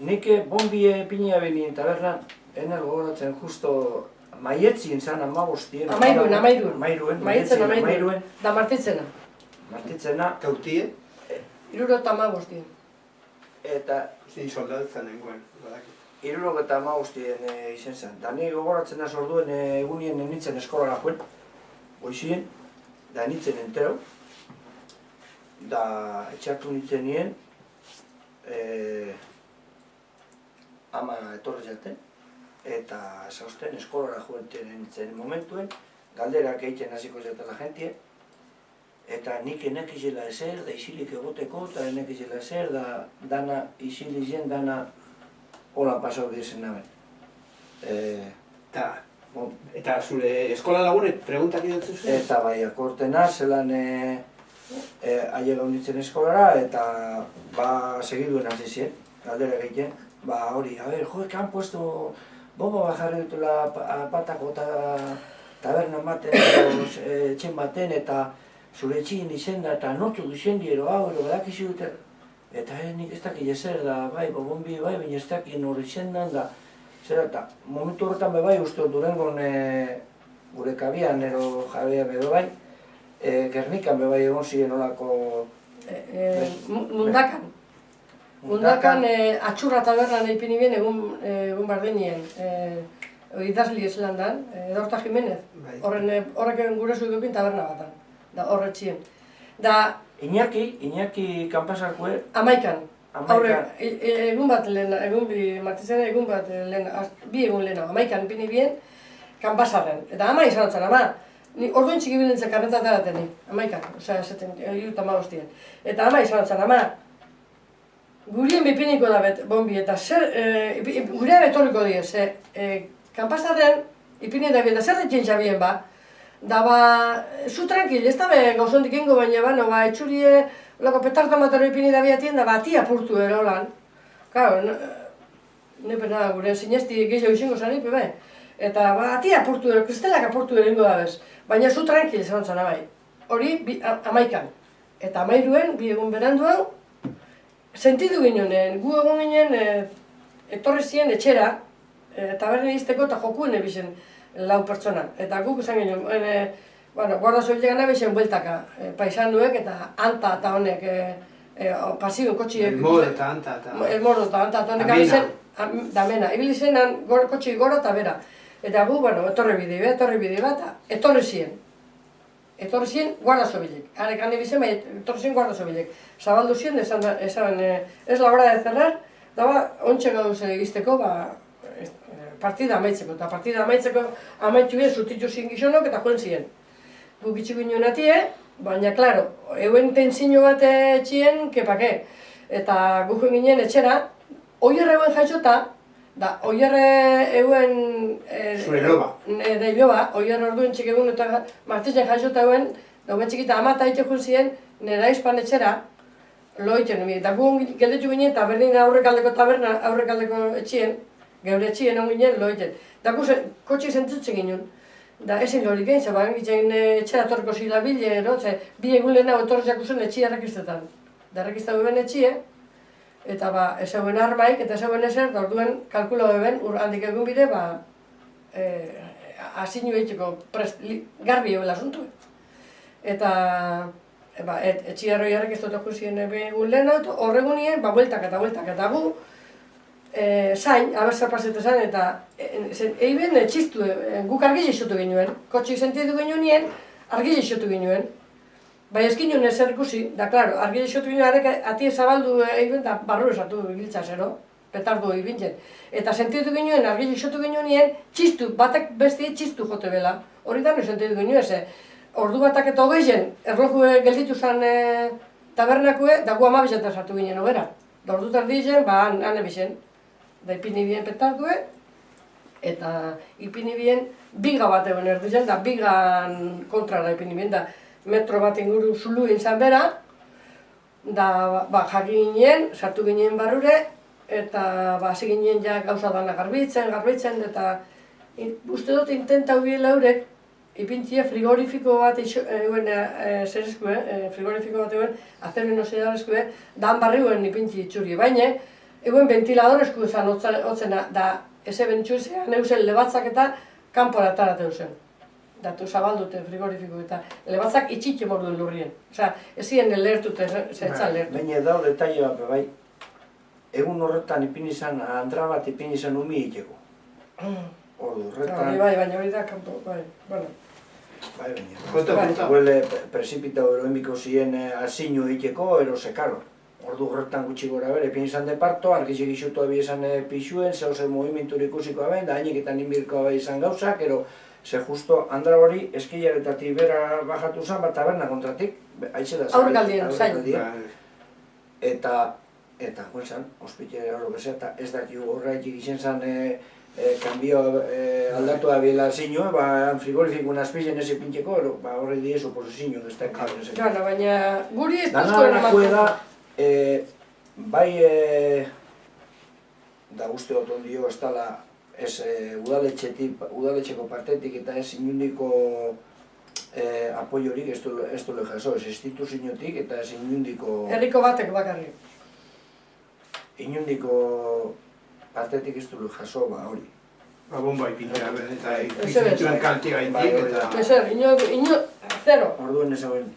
Nik bombie pinia benien tabernan, enel gogoratzen justo maietzien zan amagostien. Amairuen. Da martitzena. Martitzena. Kautie? 75. Eta... Zin soldatzen nengoen, badaki. 75 izen zen. Da ni gogoratzen da orduen egunien nintzen eskolara joen. Goizien, da nintzen entero. Da etxatu nintzen nien. Ama etorri zaten. Eta zausten eskolara joenten nintzen momentuen. Galderak egiten hasiko zatela jentie. Eta nik enekizela ezer, da isilik egoteko, eta enekizela ezer, da dana isilizen, dana hola pasau dizen naben. Eta zure eskola lagunek preguntak idatzen zuen? Eta bai, akortena, zelan aiega unitzen eskolara, eta segiduen hasi zien, galdera egiten. Hori, a ver, joe, que han puesto bomba bajarri dutela patako tabernan baten, etxen baten, eta zure etxien izenda, eta nortzuk izen diero hau, badakizu dute. Eta nik ez dakit ezer da, bai, bombi, bai, baina ez dakit nori izendan da. Zera, eta momentu horretan bai, uste Durangon gure kabian, ero jabea bai, Gernikan bai egon ziren olako... Mundakan atxurra tabernan eipini bien egun bardinien. Idazli ez landan, Edorta Jimenez. Horrek egin gure zuidukin taberna batan. Da horretxien. Da... Iñaki kanpasarkue... Amaikan. Egun bat lehen, martizena egun bat lehen, bi egun lehen, Amaikan ipini bien kanpasarren. Eta ama izan zen, ama. Orduan txiki bilintzen karrentatzen nik, Amaikan. Osea, esaten, ama hostien. Eta ama izan zen, ama. Gurien bipiniko da bombi eta gurea betoriko diez, kanpasarren ipini da bien, da zer ditzen xabien ba. Da zu tranquil, ez da gauzondik ingo baina, etxurie, lako petarta matero ipini da biatien, da ati apurtu ero lan. Claro, nepena gure sinesti gehiago izango zanipe bai. Eta ati apurtu ero, kristelak apurtu ero ingo da bez. Baina zu tranquil zan zan bai. Hori Amaikan. Eta Amairuen, bi egun beranduan, sentidu ginen, gu egon ginen etorri ziren etxera, taberna izteko eta jokuen ebizen lau pertsona. Eta guk esan ginen, guarda zobilek gana ebizen bueltaka, paisanuek eta anta eta honek pasiuen kotxiek... Elmoro eta anta eta... Elmoro eta anta eta honek abizen... Damena. Ibili zen kotxi gora eta bera. Eta gu, etorri bide bat, etorri ziren. Etorri ziren guarda zobilek. Arek hane bizen, etorri ziren guarda zobilek. Zabaldu ziren, esan ez la hora de cerrar, da ontsa gauz egizteko, partida amaitzeko. Eta partida amaitzeko amaitu bien zutitu ziren gizonok eta joan ziren. Gu bitxu ginen atie, baina, klaro, euen tensino bat etxien, kepake. Eta gu joan ginen etxera, oierre euen jaixota, da oierre euen... Zure loba. Nire loba, oierre orduen txik egun eta martitzen jaixota euen, dauen txikita amata ite joan ziren, nire aizpan etxera, lo iten, eta gu gelditu ginen eta berdin aurrekaldeko taberna, aurrekaldeko etxien, geure etxien hon ginen, lo iten. Da gu kotxik zentzutzen ginen, da ezin lorik egin, zaba egin etxera torriko zila bile, bi egun lehen hau etorriak usen etxia errekistetan. Da errekizta guen etxie, eta ez hauen armaik, eta ez hauen ezer, da orduen kalkula beben, handik egun bide, asinu egiteko garbi egon lasuntu. Eta etxiarroi errekiztotak uzien egun lehen hau, horregunien, bueltak eta gu, zain, abertzar pasetetan, eta eiben txistu, guk argile isotu ginoen, kotxik sentidu ginoen, argile isotu ginoen. Bai ezkin nuen ezer ikusi, da, klaro, argile isotu ginoen, arek atie zabaldu eiben, da barru esatu giltza zero, petardu egin. Eta sentidu ginoen, argile isotu ginoen, txistu, batek besti txistu jote bela. Hori da, sentidu ginoen, ordu batak eta hogeizen, erloju gelditu zen tabernakue, da gu amabizeta sartu ginen hogera. Da ordu tardi zen, han ebizen. Da ipini bien petardue, eta ipini bien biga bat egon erdizen, da bigan kontrara ipini bien, da metro bat inguru zulu izan bera, da jakin ginen, sartu ginen barrure, eta hasi ginen ja gauza dana garbitzen, eta uste dut intentau biela eurek, ipintzia frigorifiko bat eguen zerezkue, frigorifiko bat eguen, azerben ozedarezkue, dan barriuen ipintzi itxuri, baina Eguen ventilador esku izan hotzena, da eze bentsuzean eusen lebatzak eta kanpora ataratu zen. Datu zabaldute frigorifiko eta lebatzak itxitxe morduen lurrien. Osea, ezien lehertute, zertzan lehertu. Baina dau detaile bat, bai, egun horretan ipin izan, andra bat ipin izan umi iteko. Ordu horretan... Bai, baina hori da kanpo, bai, bueno. Bai, baina... Konta. Huele precipita oroemiko ziren asinu iteko, ero sekaro. Ordu horretan gutxi gora bere, ipin izan de parto, argitxek isutu abi izan pixuen, zehose movimenturik ikusiko aben, da hainik eta ninbirko abe izan gauzak, ero... Ze justo andra hori eskilaretatik bera bajatu zen, bat taberna kontratik, aitzela zen. Aurrekaldien, zain. Eta, joan zen, ospitera hori bezea, eta ez dakigu horretik izen zen kanbio aldatu da biela zinua, frigorifikun azpizen ez ipintxeko, horre diezu posizio, ez da ekaren. Gana, baina guri ez duzkoen emateko. Bai, da uste dut ondio ez dala, ez udaletxeko partetik eta ez inundiko apoiorik ez du jaso, ez instituziotik eta ez inundiko... Herriko batek bakarri. Inundiko partetik ez du jaso, hori. Bomba ipintea, eta ipintuen kalti gaitik eta... Ezer, ino, zero. Orduen ez hauen